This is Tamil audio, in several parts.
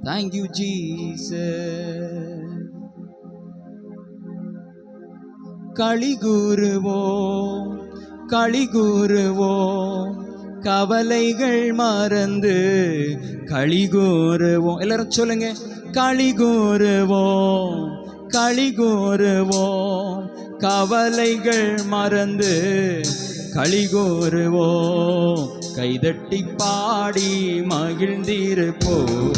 Thank you, Jesus. களிகூறுவோம் களிகூறுவோம் கவலைகள் மறந்து களிகூறுவோம். எல்லாரும் சொல்லுங்க, களிகூறுவோம் களிகூறுவோம் கவலைகள் மறந்து களிகூறுவோம். கைதட்டி பாடி மகிழ்ந்திருப்போம்,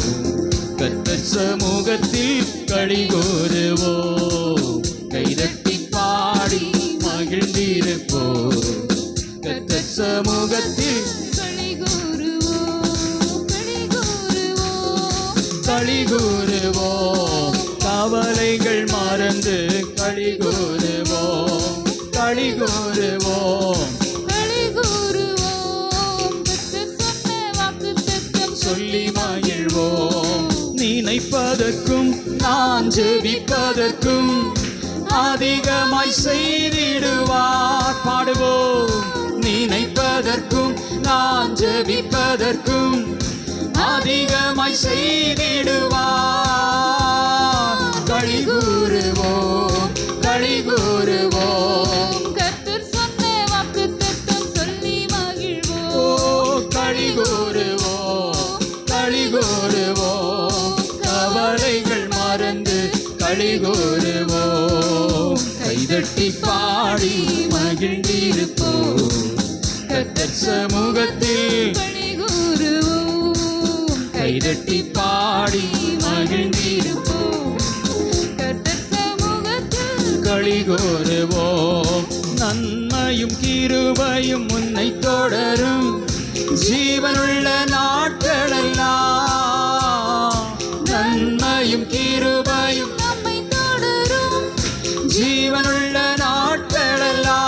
கர்த்தர் சமூகத்தில் களிகூறுவோம். கைதட்டி பாடி மகிழ்ந்திருப்போம், கர்த்தர் சமூகத்தில் களிகூறுவோம். கவலைகள் மறந்து களிகூறுவோம் களிகூறுவோம் சொல்லி மகிழ்வோம். நினைப்பதற்கும் நான் ஜெபிப்பதற்கும் அதிகமாய் செய்திடுவார். பாடுவோம். நினைப்பதற்கும் நான் ஜெபிப்பதற்கும் அதிகமாய் செய்திடுவார். களிகூறுவோம் களிகூறுவோம் கர்த்தர் சொன்ன வாக்குத்தத்தம் சொல்லி மகிழ்வோம். களிகூறுவோம் களிகூறுவோம் கவலைகள் மறந்து களிகூறுவோம். கைதட்டி பாடி மகிழ்ந்திருப்போம், கர்த்தர் சமூகத்தில் கைதட்டி பாடி மகிழ்ந்திருப்போம், கர்த்தர் சமூகத்தில் களிகூறுவோம். நன்மையும் கிருபையும் உன்னை தொடரும் ஜீவனுள்ள நாட்களெல்லாம். நன்மையும் கிருபையும் நம்மை தொடரும் ஜீவனுள்ள நாட்களெல்லாம்.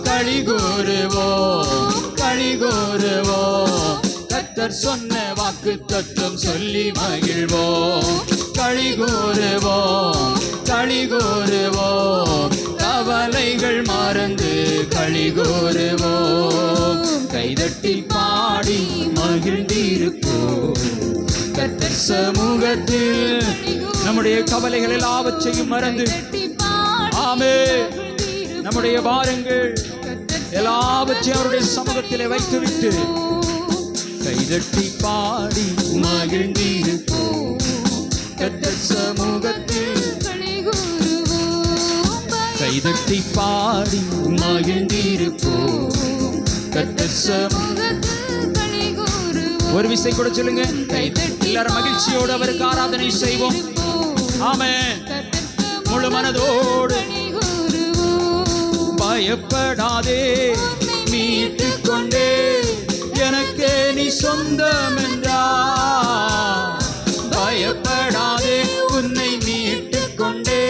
களிகூறுவோம் களிகூறுவோம் கர்த்தர் சொன்ன வாக்குத்தத்தம் சொல்லி மகிழ்வோம். களிகூறுவோம் களிகூறுவோம் கவலைகள் மறந்து களிகூறுவோம். கைதட்டி பாடி மகிழ்ந்திருப்போம், கர்த்தர் சமூகத்தில் நம்முடைய கவலைகள் எல்லாவற்றையும் மறந்து, ஆமென், நம்முடைய பாரங்கள் எல்லாவற்றையும் அவருடைய சமூகத்திலே வைத்துவிட்டு கைதட்டி பாடி மகிழ்ந்திருப்போம், கர்த்தர் சமூகத்தில் கைதட்டி பாடி மகிழ்ந்திருப்போம், கர்த்தர் சமூகத்தில். ஒரு விசை கூட சொல்லுங்க, எல்லாரும் மகிழ்ச்சியோடு அவருக்கு ஆராதனை செய்வோம். ஆமென். முழு மனதோடு பயப்படாதே, மீட்டு கொண்டே எனக்கு நீ சொந்தம் என்றார். பயப்படாதே, உன்னை மீட்டு கொண்டே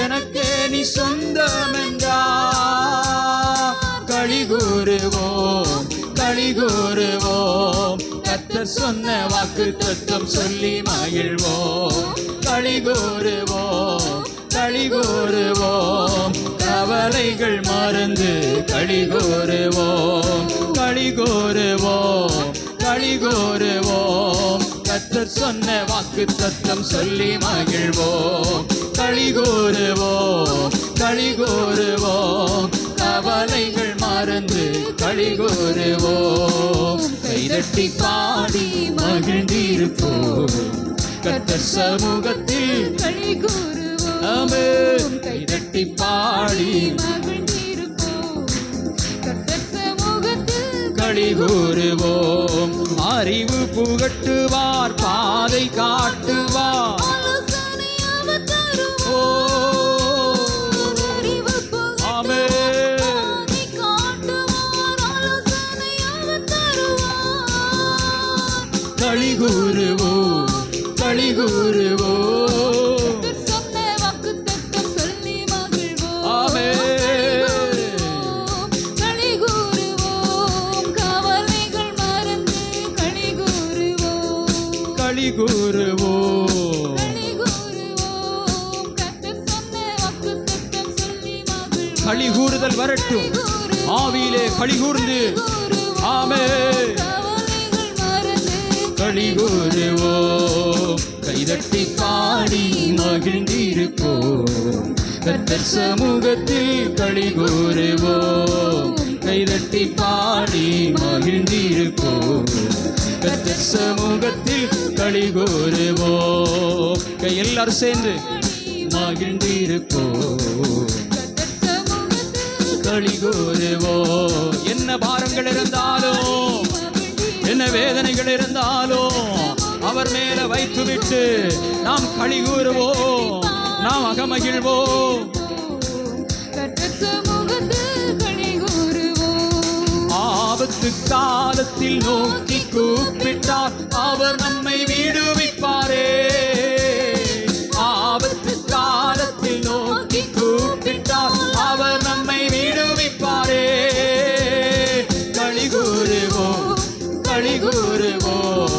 எனக்கு நீ சொந்தம் என்றார். களிகூறுவோம் களிகூறுவோம் கர்த்தர் சொன்ன வாக்குத்தத்தம் சொல்லி மகிழ்வோம். களிகூறுவோம் களிகூறுவோம் கவலைகள் மறந்து களிகூறுவோம். களிகூறுவோம் களிகூறுவோம் கர்த்தர் சொன்ன வாக்குத்தத்தம் சொல்லி மகிழ்வோம். களிகூறுவோம் களிகூறுவோம் கவலைகள் மறந்து களிகூறுவோம். கைதட்டி பாடி மகிழ்ந்திருப்போம், கர்த்தர் சமூகத்தில் களிகூறுவோம். ஆமென். கைதட்டி பாடி மகிழ்ந்திருப்போம், கர்த்தர் சமூகத்தில் களிகூறுவோம். அறிவு புகட்டுவார், பாதை காட்டுவார். ஆலோசனை அவர் தருவார். ஓ அறிவு ஆமென். பாதை காட்டுவார். ஆலோசனை அவர் தருவார். களிகூறுவோம் களிகூறுவோம் கர்த்தர் சொன்ன வாக்குத்தத்தம் சொல்லி மகிழ்வோம். ஆமென். களிகூறுவோம் கவலைகள் மறந்து களிகூறுவோம். களிகூறுவோம் களிகூறுவோம் கர்த்தர் சொன்ன வாக்குத்தத்தம் சொல்லி மகிழ்வோம். களிகூறுதல் வரட்டும், ஆவியிலே களிகூர்ந்து. ஆமென். கவலைகள் மறந்து களி கூறுவோம் கைதட்டி பாடி மகிழ்ந்திருப்போம் கர்த்தர் சமூகத்தில் களி கூறுவோம் கைதட்டி பாடி மகிழ்ந்திருப்போம் கர்த்தர் சமூகத்தில் களி கூறுவோம் எல்லாரும் சேர்ந்து மகிழ்ந்திருப்போம் களி கூறுவோம் என்ன பாரங்கள் இருந்தாலும் என்ன வேதனைகள் இருந்தாலும் அவர் மேல வைத்துவிட்டு நாம் களி கூறுவோம் நாம் அகமகிழ்வோம் ஆபத்து காலத்தில் நோக்கி கூப்பிட்டார் அவர் நம்மை விடுவிப்பாரே ஆபத்து காலத்தில் நோக்கி கூப்பிட்டார் அவர் நம்மை விடுவிப்பாரே களி கூறுவோம் களி கூறுவோம்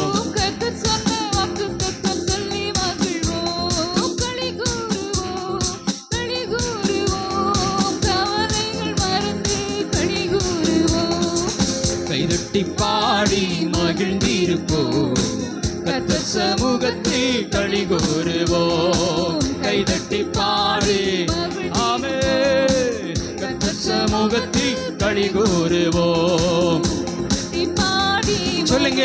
கைதட்டி பாடி மகிழ்ந்திருப்போம் கர்த்தர் சமூகத்தில் களி கூறுவோம் கைதட்டி பாடி ஆமென் கர்த்தர் சமூகத்தில் களி கூறுவோம் சொல்லுங்க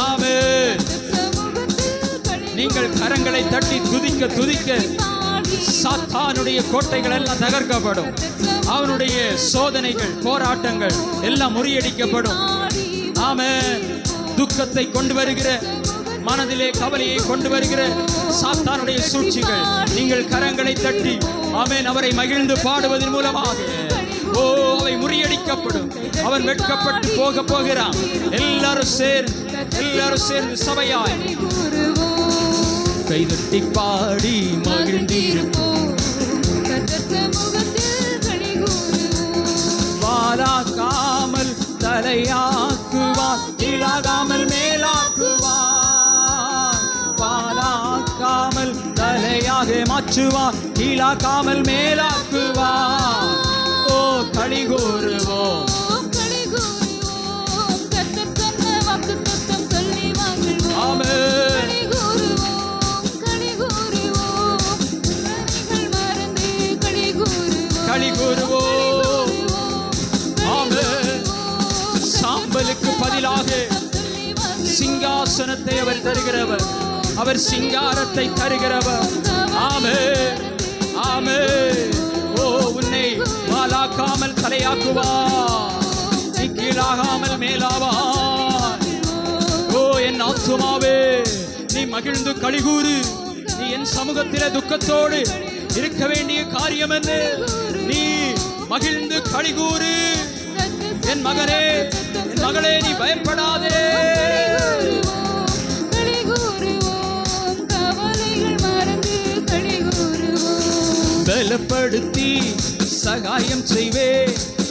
ஆமென் நீங்கள் கரங்களை தட்டி துதிக்க துதிக்க சாத்தானுடைய கோட்டைகள் எல்லாம் தகர்க்கப்படும் அவனுடைய சோதனைகள் போராட்டங்கள் எல்லாம் முறியடிக்கப்படும் ஆமென் துக்கத்தை கொண்டு வருகிற மனதிலே கவலையை கொண்டு வருகிற சாத்தானுடைய சூழ்ச்சிகள் நீங்கள் கரங்களை தட்டி ஆமென் அவரை மகிழ்ந்து பாடுவதன் மூலமாக ஓ அவை முறியடிக்கப்படும் அவன் வெட்கப்பட்டு போக போகிறான் எல்லாரும் சேர்ந்து சபையாய் கைதட்டி பாடி மகிழ்ந்திருப்போம் வாலாக்காமல் தலையாக்குவார் கீழாகாமல் மேலாக்குவார் வாலாக்காமல் தலையாக மாற்றுவார் கீழாக்காமல் மேலாக்குவார் ஓ களி கூறுவோம் ஆமென் களி கூறுவோம் ஆமென் சாம்பலுக்கு பதிலாக சிங்காசனத்தை அவர் தருகிறவர் அவர் சிங்காரத்தை தருகிறவர் ஆமென் ஆமென் ஓ உன்னை வாலாக்காமல் தலையாக்குவார் நீ கீழாகாமல் மேலாவார் ஓ என் ஆத்துமாவே நீ மகிழ்ந்து களி கூறு நீ என் சமூகத்திலே துக்கத்தோடு இருக்க வேண்டிய காரியம் என்ன நீ மகிழ்ந்து களி கூறு என் மகனே என் மகளே நீ பயப்படாதே பலப்படுத்தி சகாயம் செய்வே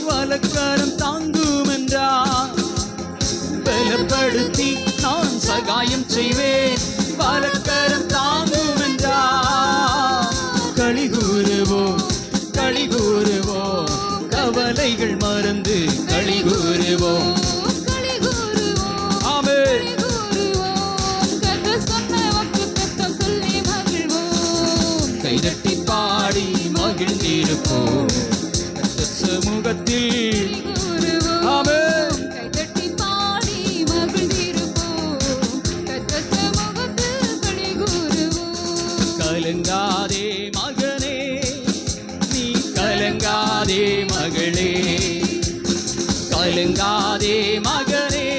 வலக்கரம் தாங்கும் என்றார் பலப்படுத்தி நான் சகாயம் செய்வேன் வலக்கரம் தாங்கும் என்றார் களி கூறுவோம் கவலைகள் மறந்து களி கூறுவோம் ஆமென் கைதட்டி பாடி மகிழ்ந்திருப்போம் கர்த்தர் சமூகத்தில் ஆமென் கலங்காதே மகனே நீ கலங்காதே மகளே கலங்காதே மகனே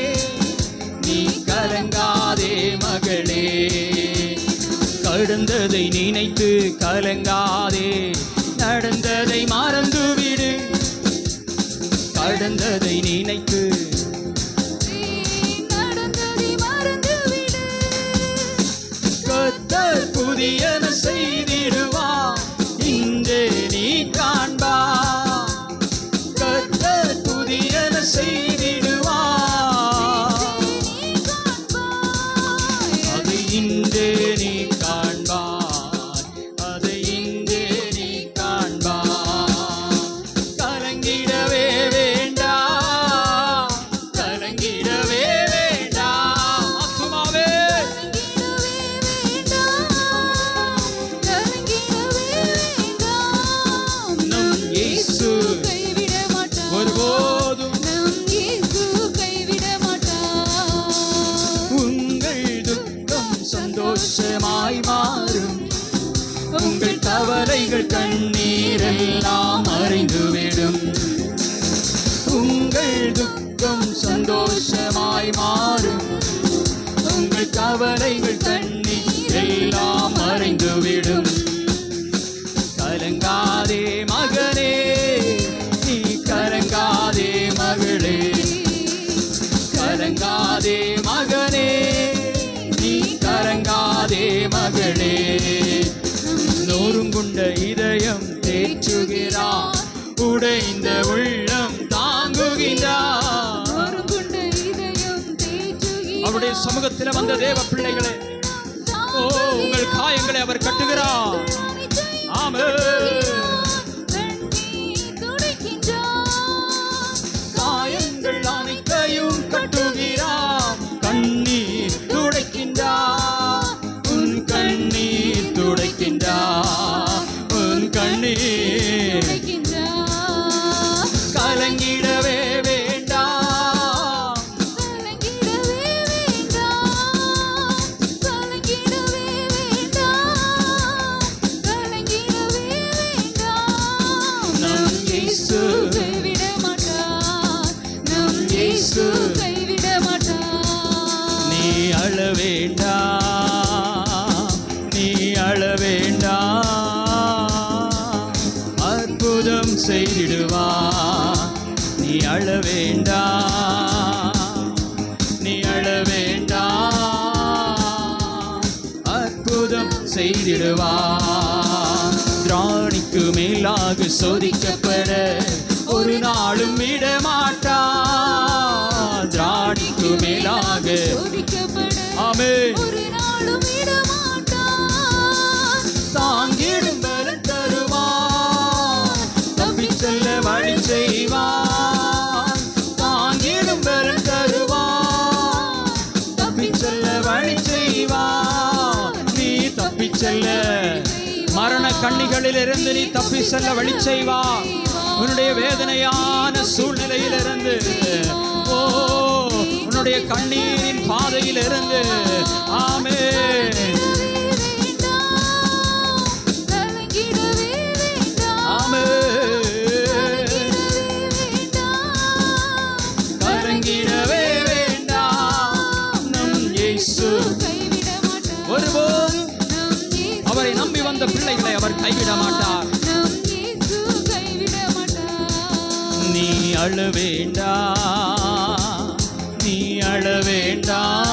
நீ கலங்காதே மகளே கடந்ததை நினைத்து கலங்காதே நடந்ததை மறந்துவிடு கடந்ததை நினைத்து கர்த்தர் புதியன செய்திடுவார் இங்கே நீ காண்பார் கர்த்தர் புதியன செய்திடுவார் அதை இங்கே நீ காண்பார் அதை இங்கே நீ காண்பார் கலங்கிடவே வேண்டாம் கலங்கிடவே வேண்டாம் கவலைகள் கண்ணீரெல்லாம் மறைந்துவிடும். உங்கள் துக்கம் சந்தோஷமாய் மாறும். உங்கள் கவலைகள் கண்ணீர் எல்லாம் மறைந்துவிடும். கலங்காதே மகனே, நீ கலங்காதே மகளே. கலங்காதே மகனே, நீ கலங்காதே மகளே. நொறுங்குண்ட இதயம் தேற்றுகிறார், உடைந்த உள்ளம் தாங்குகின்றார். அவருடைய சமூகத்தில் வந்த தேவ பிள்ளைகளே, ஓ உங்கள் காயங்களை அவர் கட்டுகிறார். ஆமென். காயங்கள் அனைத்தையும் கட்டுகிறார், கண்ணீர் துடைக்கின்றார். உன் கண்ணீர் துடைக்கின்றார், உன் கண்ணீர். கலங்கிடவே வேண்டாம், நம் இயேசு கைவிட மாட்டார், நம் இயேசு கைவிட மாட்டார். நீ அழ வேண்டாம், நீ அழ வேண்டாம், அற்புதம் செய்திடுவார். நீ அழ வேண்டாம், நீ அழ வேண்டாம், அற்புதம் செய்திடுவார். திராணிக்கு மேலாக சோதிக்கப்பட ஒரு நாளும் விடமாட்டார். திராணிக்கு மேலாக ஆமென். ஒரு நாளும் விட மாட்டார். தாங்கிடும் பலன் தருவார், தப்பிச் செல்ல வழி செய்வார். தாங்கிடும் பலன் தருவார், தப்பிச் செல்ல வழி செய்வார். நீ தப்பிச் செல்ல, மரண கண்ணிகளிலிருந்து நீ தப்பி செல்ல வழி செய்வார். உன்னுடைய வேதனையான சூழ்நிலையிலிருந்து, ஓ உன்னுடைய கண்ணீரின் பாதையிலிருந்து. ஆமென், கலங்கிடவே வேண்டாம், நம் இயேசு ஒருபோதும் அவரை நம்பி வந்த பிள்ளைகளை அவர் கைவிட மாட்டார். நீ அழ வேண்டாம், நீ அழ வேண்டாம்,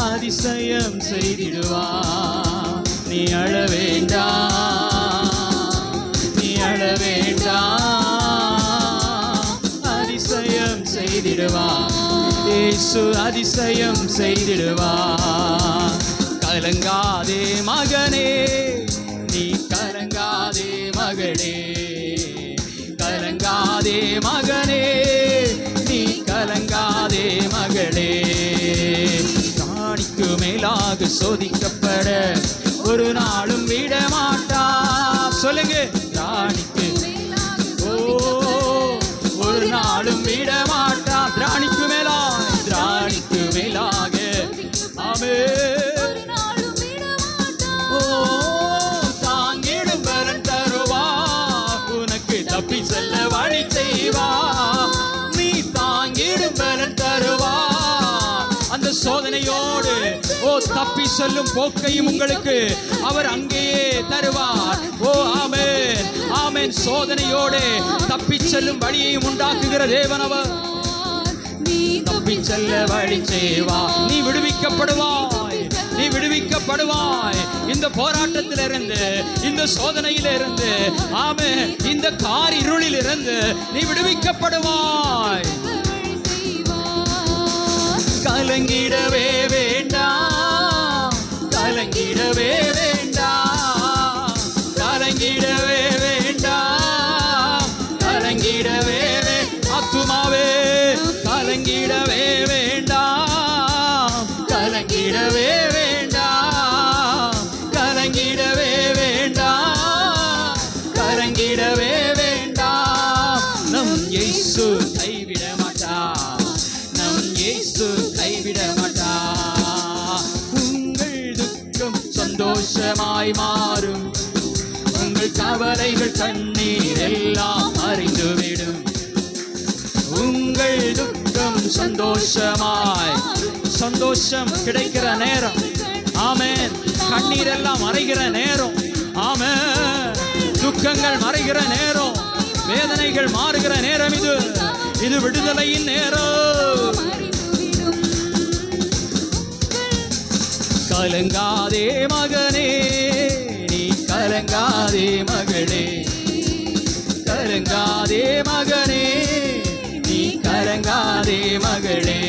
அதிசயம் செய்திடுவார். நீ அழ வேண்டாம், நீ அழ வேண்டாம், அதிசயம் செய்திடுவார். இயேசு அதிசயம் செய்திடுவார். கலங்காதே மகனே, நீ கலங்காதே மகளே. கலங்காதே மகனே, நீ கலங்காதே மகளே. ராணிக்கு மேலாக சோதிக்கப்பட ஒரு நாளும் விட மாட்டார். சொல்லுங்க, ராணிக்கு ஓ ஒரு நாளும் விட மாட்டார். ராணிக்கு மேலாக, ராணிக்கு மேலாக. ஆமென். ஓ தாங்கிடும் பலன் தருவார், உனக்கு தப்பி செல்ல வழி செய்வார். நீ தாங்கிடும் பலன் தருவார். அந்த சோதனையோடு ஓ தப்பி செல்லும் போக்கையும் உங்களுக்கு அவர் அங்கேயே தருவார். ஓ ஆமென், ஆமென். சோதனையோடு தப்பி செல்லும் வழியையும் உண்டாக்குகிற தேவன் அவர். தப்பி செல்ல வழி செய்வார். நீ விடுவிக்கப்படுவாய், நீ விடுவிக்கப்படுவாய். இந்த போராட்டத்திலிருந்து, இந்த சோதனையிலிருந்து, ஆமென், இந்த கார் இருளிலிருந்து நீ விடுவிக்கப்படுவாய். கலங்கிடவே வேண்டாம், கலங்கிடவே வேண்டாம், கலங்கிடவே வேண்டாம், கலங்கிடவே ஆத்துமாவே கலங்கிடவே வேண்டாம், கலங்கிடவே வேண்டாம், கலங்கிடவே வேண்டாம், கலங்கிடவே வேண்டாம். நம் இயேசு கைவிட மாட்டார், நம் இயேசு கைவிட மாட்டார். உங்கள் துக்கம் சந்தோஷமாய் மாறும், உங்கள் கவலைகள் கண்ணீர் எல்லாம் அறிந்துவிடும். உங்கள் துக்கம் சந்தோஷமாய், சந்தோஷம் கிடைக்கிற நேரம். ஆமென். கண்ணீர் எல்லாம் மறைகிற நேரம். ஆமென். துக்கங்கள் மறைகிற நேரம், வேதனைகள் மாறுகிற நேரம். இது விடுதலையின் நேரம். கலங்காதே மகனே, நீ கலங்காதே மகளே. கலங்காதே மகனே, நீ கலங்காதே மகளே.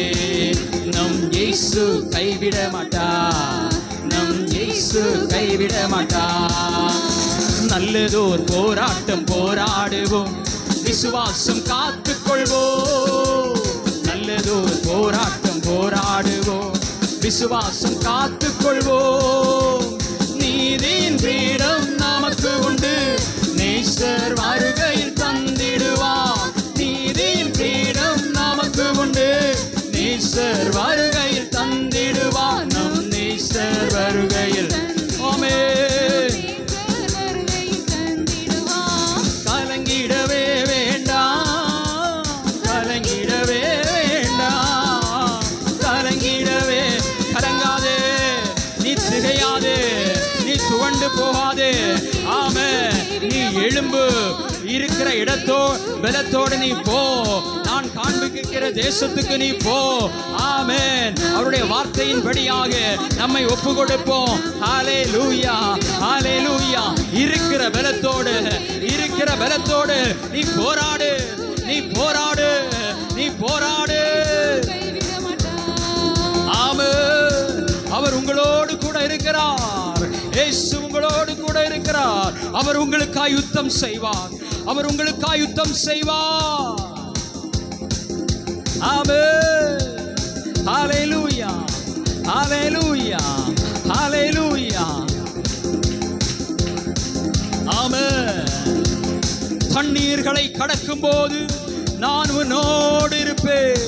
நம் இயேசு கைவிட மாட்டார், நம் இயேசு கைவிட மாட்டார். நல்லதோர் போராட்டம் போராடுவோம், விசுவாசம் காத்துக்கொள்வோம். நல்லதோர் போராட்டம் போராடுவோம், விசுவாசம் காத்துக்கொள்வோம். நீதியின் பீடம் நமக்கு உண்டு, நேசர் வருகையில் தந்திடுவார். நீதியின் பீடம் நமக்கு உண்டு, நேசர் வருகையில் தந்திடுவார். நம் நேசர் வருகையில். ஆமென். கலங்கிடவே வேண்டாம், கலங்கிடவே வேண்டாம், கலங்கிடவே. கலங்காதே, நீ திகையாதே, நீ துவண்டு போகாதே. ஆமென். நீ எழும்பு, இருக்கிற இடத்தோ பலத்தோடு நீ போ. நான் காண்பிக்கிற தேசத்துக்கு நீ போ. ஆமென். அவருடைய வார்த்தையின்படியாக நம்மை ஒப்பு கொடுப்போம். ஹல்லேலூயா, ஹல்லேலூயா. இருக்கிற பலத்தோடு, இருக்கிற பலத்தோடு நீ போராடு, நீ போராடு, நீ போராடு. ஆமென். அவர் உங்களோடு கூட இருக்கிறார். இயேசு உங்களோடு கூட இருக்கிறார். அவர் உங்களுக்காய் யுத்தம் செய்வார், அவர் உங்களுக்காய் யுத்தம் செய்வார். ஆமென். ஹல்லேலூயா, ஹல்லேலூயா, ஹல்லேலூயா. ஆமென். தண்ணீர்களை கடக்கும் போது நான் உன்னோடு இருப்பேன்.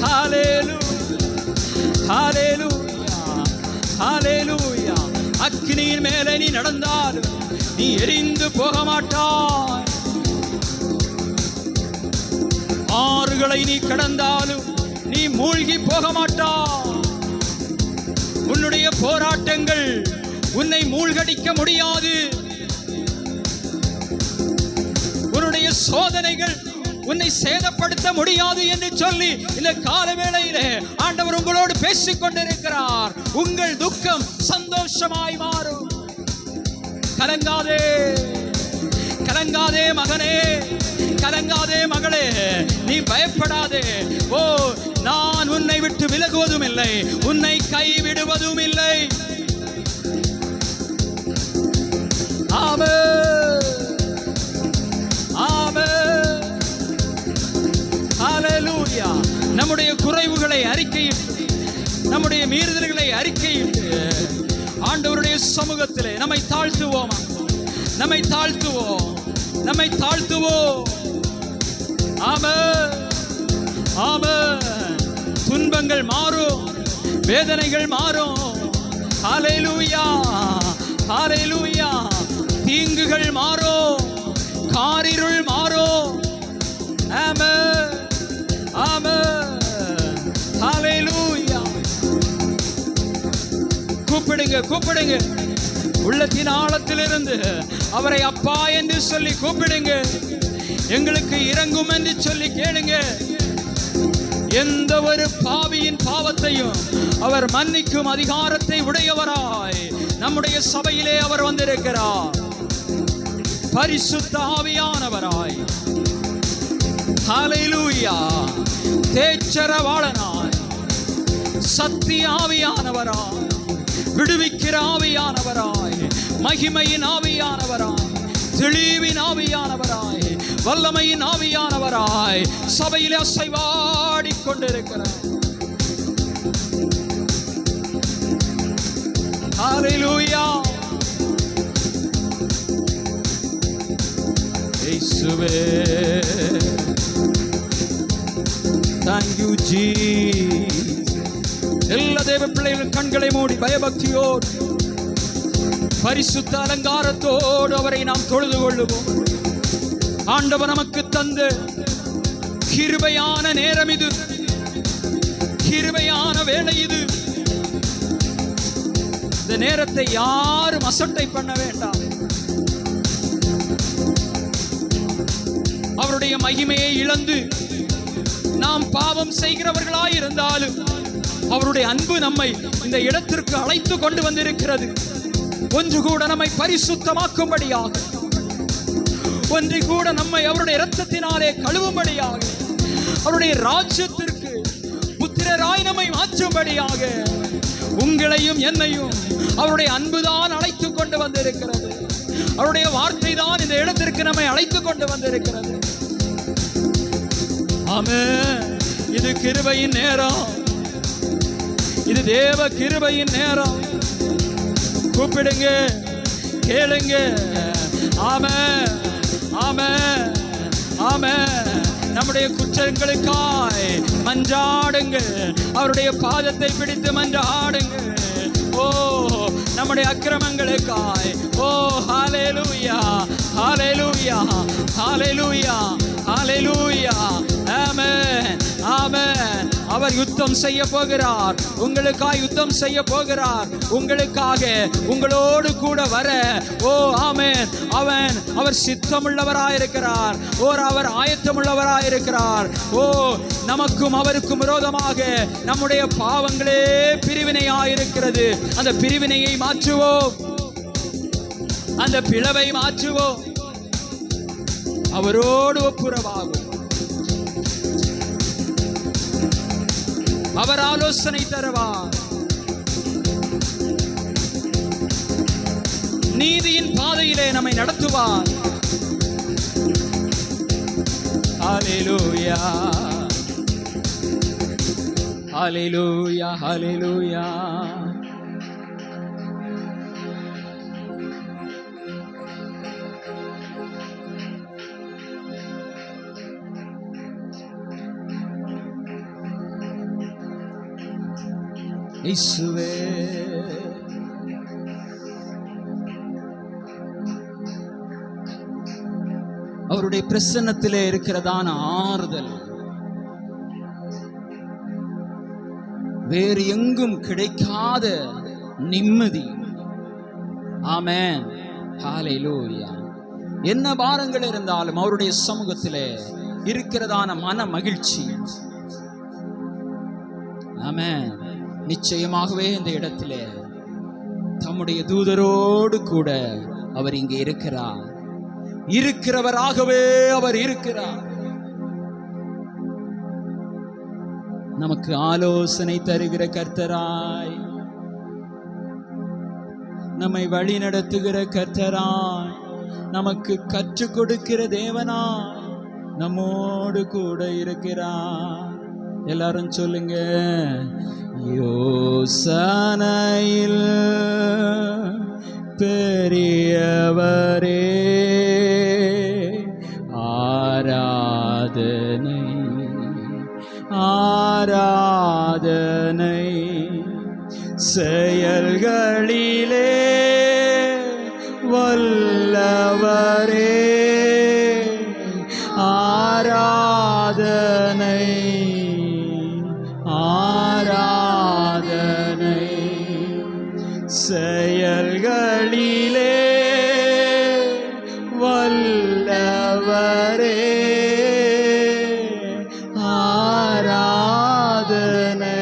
ஹல்லேலூயா, ஹல்லேலூயா, ஹல்லேலூயா. அக்கினியின் மேலே நீ நடந்தாலும் நீ எரிந்து போக மாட்டாய். ஆறுகளை நீ கடந்தாலும் நீ மூழ்கி போக மாட்டாய். உன்னுடைய போராட்டங்கள் உன்னை மூழ்கடிக்க முடியாது. உன்னுடைய சோதனைகள் உன்னை சேதப்படுத்த முடியாது என்று சொல்லி இந்த கால வேளையிலே ஆண்டவர் உங்களோடு பேசிக் கொண்டிருக்கிறார். உங்கள் துக்கம் சந்தோஷமாய் மாறும். கலங்காதே, கலங்காதே மகனே, கலங்காதே மகளே, நீ பயப்படாதே. ஓ, நான் உன்னை விட்டு விலகுவதும் இல்லை, உன்னை கைவிடுவதும் இல்லை. ஆமென், ஆமென், ஹல்லேலூயா. நம்முடைய குறைவுகளை அறிக்கையிட்டு, நம்முடைய மீறுதல்களை அறிக்கையிட்டு ஆண்டவருடைய சமூகத்திலே நம்மை தாழ்த்துவோம், நம்மை தாழ்த்துவோம், நம்மை தாழ்த்துவோம். ஆமென், ஆமென். துன்பங்கள் மாறும், வேதனைகள் மாறும். ஹல்லேலூயா, ஹல்லேலூயா. தீங்குகள் மாறும், காரிருள் மாறும். ஆமென், ஆமென், ஹல்லேலூயா. கூப்பிடுங்க, கூப்பிடுங்க. உள்ளத்தின் ஆழத்திலிருந்து அவரை அப்பா என்று சொல்லி கூப்பிடுங்க. எங்களுக்கு இரங்கும் என்று சொல்லி கேளுங்க. எந்த ஒரு பாவியின் பாவத்தையும் அவர் மன்னிக்கும் அதிகாரத்தை உடையவராய் நம்முடைய சபையிலே அவர் வந்திருக்கிறார். பரிசுத்த ஆவியானவராய், ஹல்லேலூயா. தேச்சரவாளனாய், சத்திய ஆவியானவராய், விடுவிக்கிற ஆவியானவராய், மகிமையின் ஆவியானவராய், தெளிவின் ஆவியானவராய், வல்லமையின் ஆவியானவராய் சபையிலே அசைவாடி கொண்டிருக்கிறார். ஹல்லேலூயா. இயேசுவே, thank you Jesus. எல்லா தேவ பிள்ளைகளும் கண்களை மூடி பயபக்தியோடு பரிசுத்த அலங்காரத்தோடு அவரை நாம் தொழுது கொள்ளுவோம். ஆண்டவர் நமக்கு தந்த கிருபையான நேரம் இது, கிருபையான வேளை இது. இந்த நேரத்தை யாரும் அசட்டை பண்ண வேண்டாம். அவருடைய மகிமையை இழந்து நாம் பாவம் செய்கிறவர்களாய் இருந்தாலும் அவருடைய அன்பு நம்மை இந்த இடத்திற்கு அழைத்து கொண்டு வந்திருக்கிறது. ஒன்று கூட நம்மை பரிசுத்தமாக்கும்படியாக, ஒன்று கூட நம்மை அவருடைய இரத்தத்தினாலே கழுவும்படியாக, அவருடைய ராஜ்யத்திற்கு புத்திரராய் நம்மை மாற்றும்படியாக உங்களையும் என்னையும் அவருடைய அன்புதான் அழைத்து கொண்டு வந்திருக்கிறது. அவருடைய வார்த்தை தான் இந்த இடத்திற்கு நம்மை அழைத்து கொண்டு வந்திருக்கிறது. ஆமென். இது கிருபையின் நேரம், இது தேவ கிருபையின் நேரம். கூப்பிடுங்க, கேளுங்க. ஆமென், ஆமென், ஆமென். நம்முடைய குற்றங்களுக்காய் மன்றாடுங்க, அவருடைய பாதத்தை பிடித்து மன்றாடுங்க. ஓ, நம்முடைய அக்கிரமங்களுக்காய். ஓ, ஹல்லேலூயா, ஹல்லேலூயா, ஹல்லேலூயா, ஹல்லேலூயா. ஆமென், ஆமென். அவர் யுத்தம் செய்ய போகிறார், உங்களுக்காக யுத்தம் செய்ய போகிறார். உங்களுக்காக உங்களோடு கூட வர, ஓ ஆமென், அவர் சித்தமுள்ளவராயிருக்கிறார். அவர் ஆயத்தமுள்ளவராயிருக்கிறார். ஓ, நமக்கும் அவருக்கும் விரோதமாக நம்முடைய பாவங்களே பிரிவினையாயிருக்கிறது. அந்த பிரிவினையை மாற்றுவோம், அந்த பிளவை மாற்றுவோம். அவரோடு ஒப்புரவாகும். அவர் ஆலோசனை தருவார். நீதியின் பாதையிலே நம்மை நடத்துவார். ஹல்லேலூயா, ஹல்லேலூயா, ஹல்லேலூயா. இயேசுவே, அவருடைய பிரசன்னத்திலே இருக்கிறதான ஆறுதல் வேறு எங்கும் கிடைக்காத நிம்மதி. ஆமென், ஹல்லேலூயா. என்ன பாரங்கள் இருந்தாலும் அவருடைய சமூகத்திலே இருக்கிறதான மன மகிழ்ச்சி. ஆமென். நிச்சயமாகவே இந்த இடத்திலே தம்முடைய தூதரோடு கூட அவர் இங்கே இருக்கிறார். இருக்கிறவராகவே அவர் இருக்கிறார். நமக்கு ஆலோசனை தருகிற கர்த்தராய், நம்மை வழி நடத்துகிற கர்த்தராய், நமக்கு கற்றுக் கொடுக்கிற தேவனாய் நம்மோடு கூட இருக்கிறார். எல்லாரும் சொல்லுங்க, யோசனையில் பெரியவரே, ஆராதனை, ஆராதனை, செயல்களிலே வல்லவரே, ஆராதனை, ஆராதனை, செயல்களிலே வல்லவரே, ஆராதனை,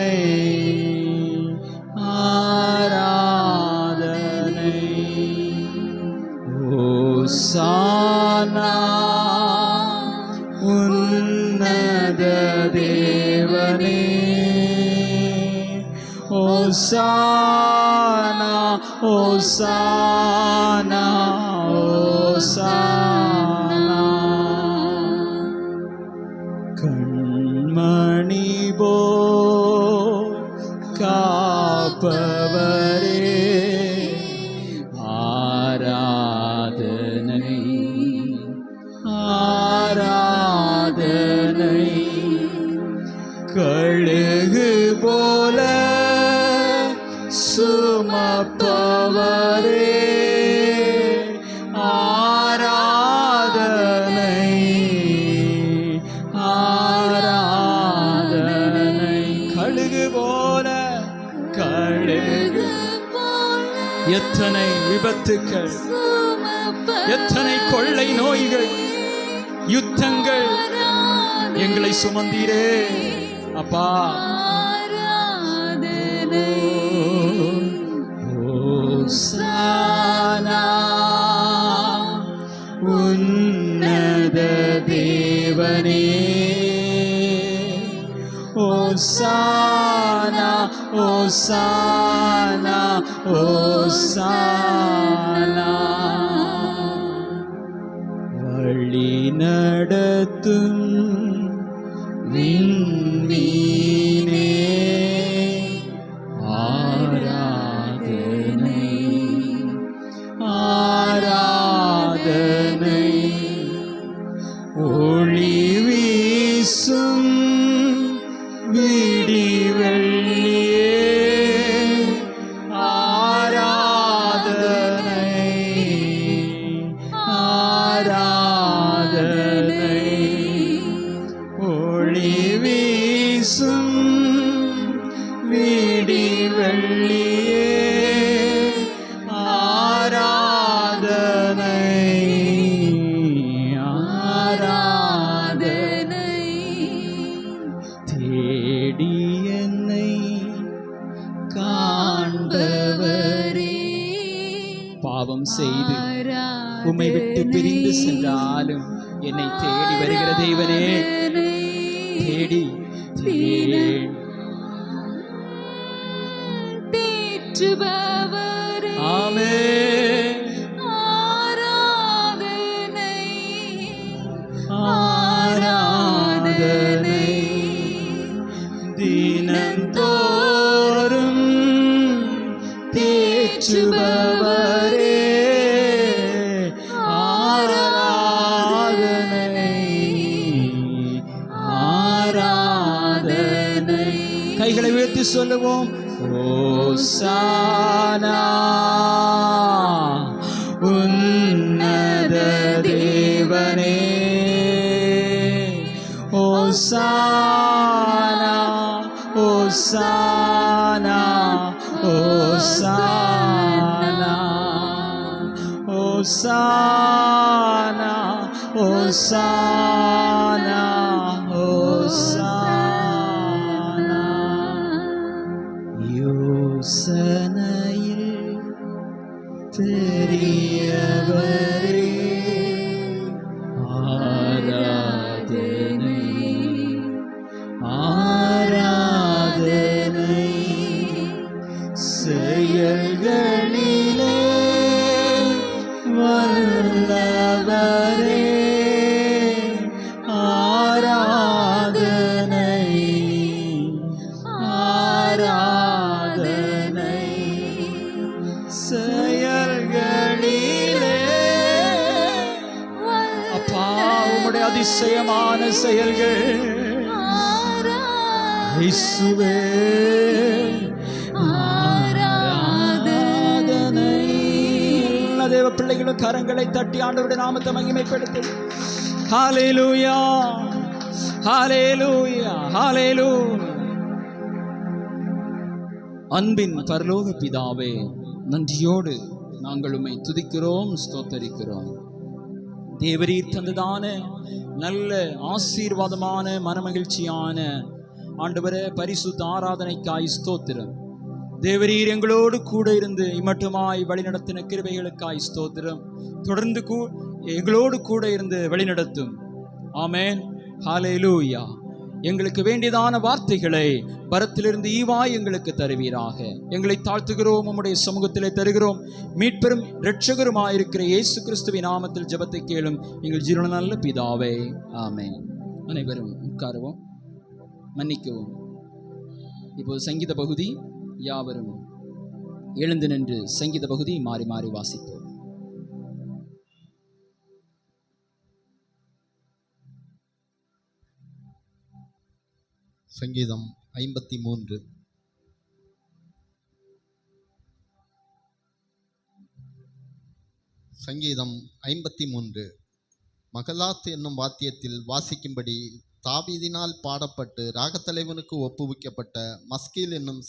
ஆராதனை. ஓசானா உன்னத தேவனே, ஓசானா, ஓசானா, ஓசானா. கண்மணி போல் காப்பவரே, ஆராதனை, ஆராதனை. கழுகு போல சுமப்பவரே, எத்தனை விபத்துக்கள், எத்தனை கொள்ளை நோய்கள், யுத்தங்கள் எங்களை சுமந்தீரே அப்பா. ஓசானா உன்னத தேவனே, ஓசானா ஓசானா ஓசானா. வழி நடத்தும் விண்மீனே ஆராதனை ஆராதனை. ஒளி வீசும் விடிவெள்ளியே ஆராதனை ஆராதனை. ஒளி வீசும் விடிவெள்ளியே ஆராதனை ஆராதனை. தேடி என்னை காண்பவரே, பாவம் செய்து உம்மை விட்டு பிரிந்து சென்றாலும் என்னை தேடி வருகிற தேவனே, தேடி தேற்றுபவரே, ஆமென். ஆராதனை ஆராதனை. தினந்தோறும் தேற்றுபவரே ஆராதனை ஆராதனை. கைகளை உயர்த்தி சொல்லுவோம். ஓசானா உன்னத தேவனே, ஓசானா ஓசானா ஓசானா ஓசானா ஓசானா ஓசானா. யோசனையில் பெரியவரே ஆராதனை ஆராதனை. செயல்களிலே வல்லவரே ஆராதனை ஆராதனை. செயல்களிலே அப்பா உம்முடைய அதிசயமான செயல்கள் இயேசுவே ஆராதனை. எல்லா தேவ பிள்ளைகளும் கரங்களை தட்டி ஆண்டவருடைய நாமத்தை மகிமைப்படுத்து. ஹல்லேலூயா ஹல்லேலூயா ஹல்லேலூயா. அன்பின் பரலோக பிதாவே, நன்றியோடு நாங்கள் உம்மை துதிக்கிறோம், ஸ்தோத்தரிக்கிறோம். தேவரீர் தந்ததான நல்ல ஆசீர்வாதமான மனமகிழ்ச்சியான ஆண்டவரே பரிசுத்த ஆராதனைக்காய் ஸ்தோத்திரம். தேவரீர் எங்களோடு கூட இருந்து இம்மட்டுமாய் வழிநடத்தின கிருபைகளுக்காய் ஸ்தோத்திரம். தொடர்ந்து எங்களோடு கூட இருந்து வழிநடத்தும். ஆமென் ஹல்லேலூயா. எங்களுக்கு வேண்டியதான வார்த்தைகளை பரத்திலிருந்து ஈவாய் எங்களுக்கு தருவீராக. எங்களை தாழ்த்துகிறோம், உம்முடைய சமூகத்திலே தருகிறோம். மீட்பெரும் இரட்சகருமாயிருக்கிற இயேசு கிறிஸ்துவின் நாமத்தில் ஜெபத்தை கேளும் எங்கள் ஜீவன நல்ல பிதாவே, ஆமென். அனைவரும் உட்காருவோம், மன்னிக்கவும். இப்போது சங்கீத பகுதி யாவரும் எழுந்து நின்று சங்கீத பகுதி மாறி மாறி வாசிப்போம். சங்கீதம் 53. சங்கீதம் 53. மகலாத் என்னும் வாத்தியத்தில் வாசிக்கும்படி தாவீதினால் பாடப்பட்டு ராகத்தலைவனுக்கு ஒப்புவிக்கப்பட்ட மஸ்கீல் என்னும்